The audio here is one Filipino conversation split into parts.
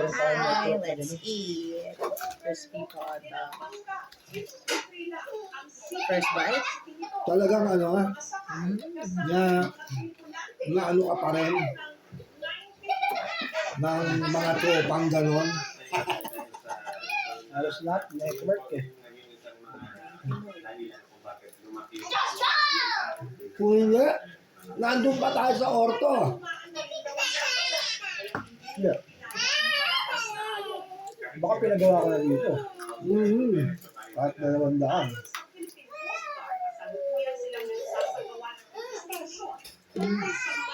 meron tayo Hi, ito. let's eat. Crispy pata. First bite? Talagang ano ha, na ano ka pa rin ng mga tropang ganon. Halos lahat, network eh. Kung hindi, nandun pa tayo sa orto. Yeah. Baka pinagawa ko na dito. Kahit 200.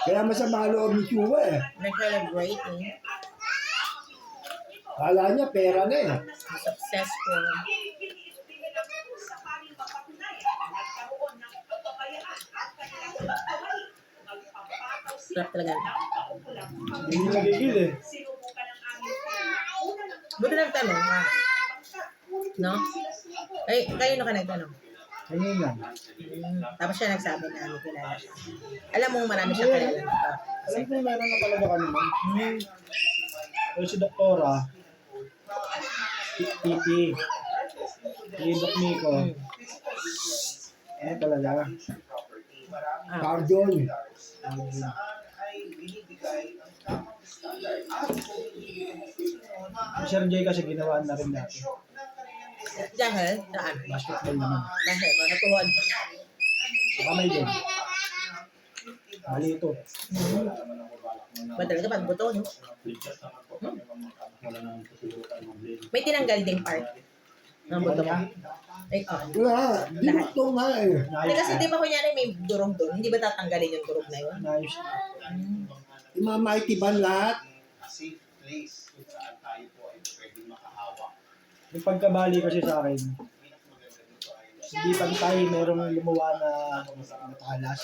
Kaya masama loob ni Chua eh. Nag-celebrate eh. Kala niya pera na eh. Successful. Sarap talaga. Hindi nagigil eh. Buti nagtanong ha. No? Ay, kayo na ka nagtanong. Ganyan yan. Tapos siya nagsabi na ano, kilala siya. Alam mo, marami siyang kilala dito. Alam ko meron na talaga kami man. Pero si Doktora, Titi, Lidok Miko, ano talaga? Ah, Cardon. Si Sir Jay kasi ginawaan na rin dati. dahil, saan? Basketball naman. Dahil, makatuhod. Kamay din. Mali ito. Madali ka pag buto, no? May tinanggal ding part ng buto mo. Ay, oh. Wala, dinutong nga eh. Hindi kasi di ba kunyari may durog doon, hindi ba tatanggalin yung durog na yun? Nayos. Imamaitiban lahat. safe place kung saan tayo po ay pwedeng makahawa. Yung pagkabali kasi sa akin, Pinakamaganda dito ay hindi pantay, merong lumuwa na matalas.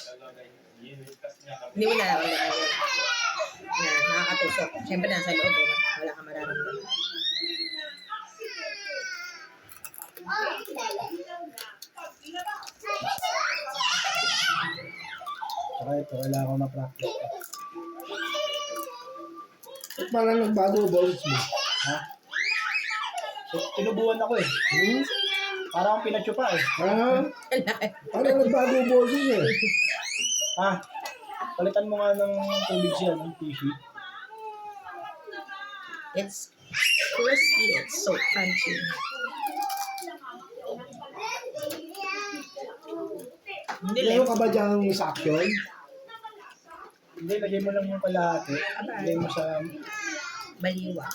Hindi mo nararamdaman yun. Na nakakatusok. Siyempre nasa loob, eh. Wala kang mararamdaman. Saka ito, kailangan ko ma-practice. At parang nagbago ang boses mo. Ha? So, tinubuan ako eh. Parang akong pinatsupa eh. Parang nagbago ang boses eh. Ha? Palitan mo nga ng tubig siya, ng tissue. It's crispy. It's so crunchy. Hindi Meron lang. ka ba diyang suction? Hindi, lagay mo lang yung kalahati. Lagay mo sa Baliwa.